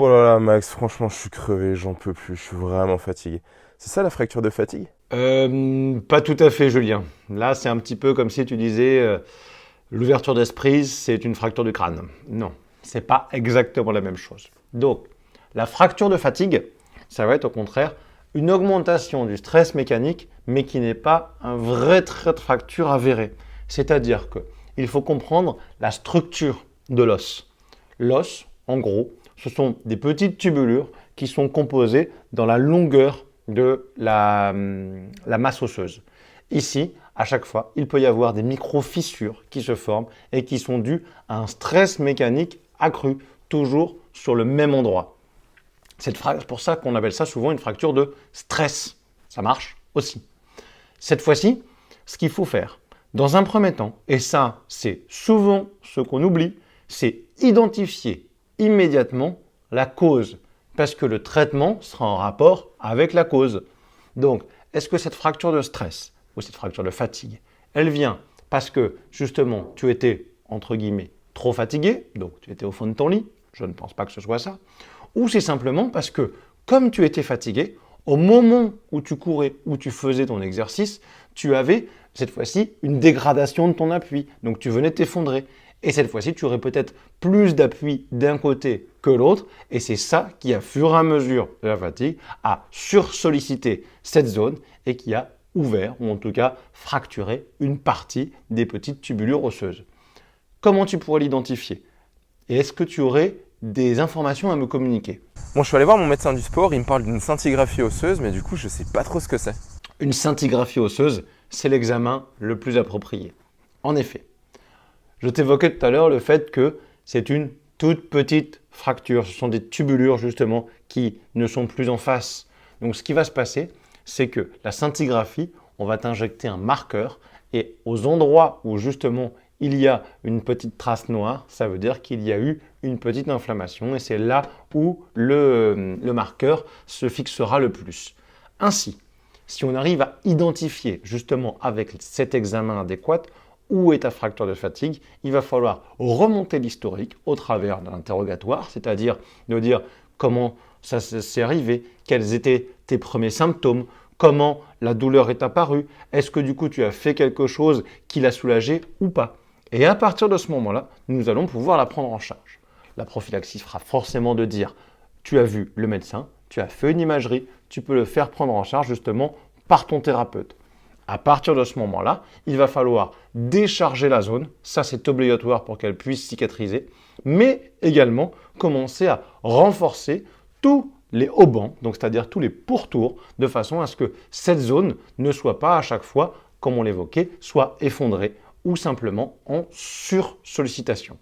Oh là là, Max, franchement, je suis crevé, j'en peux plus, je suis vraiment fatigué. C'est ça la fracture de fatigue? Pas tout à fait, Julien. Là, c'est un petit peu comme si tu disais l'ouverture d'esprit, c'est une fracture du crâne. Non, c'est pas exactement la même chose. Donc, la fracture de fatigue, ça va être au contraire une augmentation du stress mécanique, mais qui n'est pas un vrai trait de fracture avéré. C'est-à-dire que il faut comprendre la structure de l'os. L'os, en gros, ce sont des petites tubulures qui sont composées dans la longueur de la masse osseuse. Ici, à chaque fois, il peut y avoir des micro-fissures qui se forment et qui sont dues à un stress mécanique accru, toujours sur le même endroit. C'est pour ça qu'on appelle ça souvent une fracture de stress. Ça marche aussi. Cette fois-ci, ce qu'il faut faire, dans un premier temps, et ça, c'est souvent ce qu'on oublie, c'est identifier immédiatement la cause, parce que le traitement sera en rapport avec la cause. Donc, est-ce que cette fracture de stress ou cette fracture de fatigue, elle vient parce que justement tu étais, entre guillemets, trop fatigué, donc tu étais au fond de ton lit, je ne pense pas que ce soit ça, ou c'est simplement parce que comme tu étais fatigué, au moment où tu courais, où tu faisais ton exercice, tu avais cette fois-ci une dégradation de ton appui, donc tu venais t'effondrer. Et cette fois-ci, tu aurais peut-être plus d'appui d'un côté que l'autre. Et c'est ça qui, à fur et à mesure de la fatigue, a sursollicité cette zone et qui a ouvert, ou en tout cas fracturé, une partie des petites tubulures osseuses. Comment tu pourrais l'identifier? Et est-ce que tu aurais des informations à me communiquer? Bon, je suis allé voir mon médecin du sport, il me parle d'une scintigraphie osseuse, mais du coup, je sais pas trop ce que c'est. Une scintigraphie osseuse, c'est l'examen le plus approprié. En effet, je t'évoquais tout à l'heure le fait que c'est une toute petite fracture. Ce sont des tubulures justement qui ne sont plus en face. Donc ce qui va se passer, c'est que la scintigraphie, on va t'injecter un marqueur et aux endroits où justement il y a une petite trace noire, ça veut dire qu'il y a eu une petite inflammation et c'est là où le marqueur se fixera le plus. Ainsi, si on arrive à identifier justement avec cet examen adéquat où est ta fracture de fatigue, il va falloir remonter l'historique au travers d'un interrogatoire, c'est-à-dire de dire comment ça s'est arrivé, quels étaient tes premiers symptômes, comment la douleur est apparue, est-ce que du coup tu as fait quelque chose qui l'a soulagé ou pas. Et à partir de ce moment-là, nous allons pouvoir la prendre en charge. La prophylaxie fera forcément de dire, tu as vu le médecin, tu as fait une imagerie, tu peux le faire prendre en charge justement par ton thérapeute. À partir de ce moment-là, il va falloir décharger la zone, ça c'est obligatoire pour qu'elle puisse cicatriser, mais également commencer à renforcer tous les haubans, donc c'est-à-dire tous les pourtours, de façon à ce que cette zone ne soit pas à chaque fois, comme on l'évoquait, soit effondrée ou simplement en sursollicitation.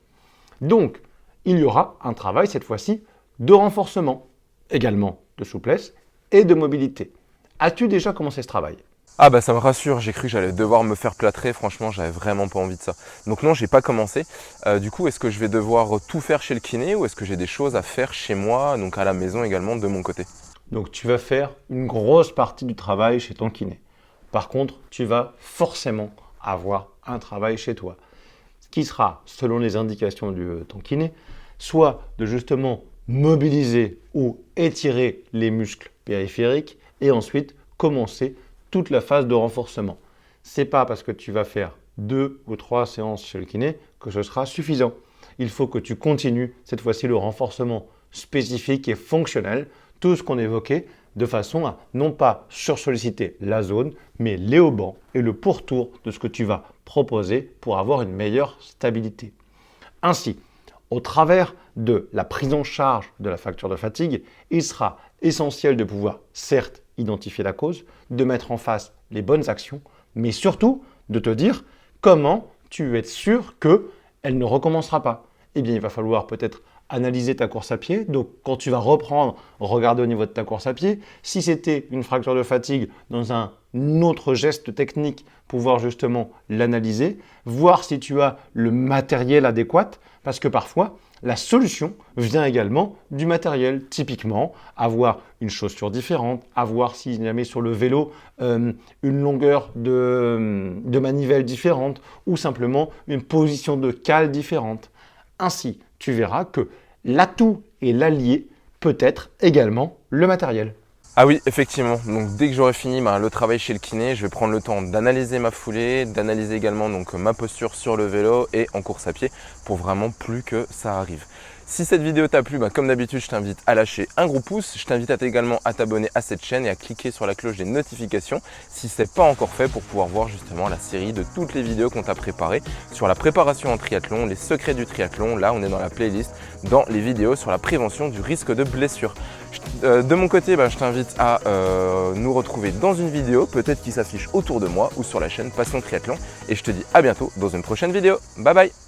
Donc, il y aura un travail cette fois-ci de renforcement, également de souplesse et de mobilité. As-tu déjà commencé ce travail? Ah bah ça me rassure, j'ai cru que j'allais devoir me faire plâtrer, franchement, j'avais vraiment pas envie de ça. Donc non, j'ai pas commencé. Du coup, est-ce que je vais devoir tout faire chez le kiné ou est-ce que j'ai des choses à faire chez moi, donc à la maison également de mon côté? Donc tu vas faire une grosse partie du travail chez ton kiné. Par contre, tu vas forcément avoir un travail chez toi, ce qui sera, selon les indications de ton kiné, soit de justement mobiliser ou étirer les muscles périphériques et ensuite commencer toute la phase de renforcement. Ce n'est pas parce que tu vas faire 2 ou 3 séances chez le kiné que ce sera suffisant. Il faut que tu continues cette fois-ci le renforcement spécifique et fonctionnel, tout ce qu'on évoquait, de façon à non pas sursolliciter la zone, mais les haubans et le pourtour de ce que tu vas proposer pour avoir une meilleure stabilité. Ainsi, au travers de la prise en charge de la fracture de fatigue, il sera essentiel de pouvoir, certes, identifier la cause, de mettre en face les bonnes actions, mais surtout de te dire comment tu es sûr qu'elle ne recommencera pas. Eh bien, il va falloir peut-être analyser ta course à pied. Donc, quand tu vas reprendre, regarder au niveau de ta course à pied. Si c'était une fracture de fatigue dans un autre geste technique, pouvoir justement l'analyser, voir si tu as le matériel adéquat, parce que parfois, la solution vient également du matériel. Typiquement, avoir une chaussure différente, avoir si jamais sur le vélo une longueur de manivelle différente ou simplement une position de cale différente. Ainsi, tu verras que l'atout et l'allié peut-être également le matériel. Ah oui, effectivement. Donc dès que j'aurai fini le travail chez le kiné, je vais prendre le temps d'analyser ma foulée, d'analyser également donc ma posture sur le vélo et en course à pied pour vraiment plus que ça arrive. Si cette vidéo t'a plu, comme d'habitude, je t'invite à lâcher un gros pouce. Je t'invite également à t'abonner à cette chaîne et à cliquer sur la cloche des notifications si ce n'est pas encore fait pour pouvoir voir justement la série de toutes les vidéos qu'on t'a préparées sur la préparation en triathlon, les secrets du triathlon. Là, on est dans la playlist, dans les vidéos sur la prévention du risque de blessure. De mon côté, je t'invite à nous retrouver dans une vidéo, peut-être qui s'affiche autour de moi ou sur la chaîne Passion Triathlon. Et je te dis à bientôt dans une prochaine vidéo. Bye bye!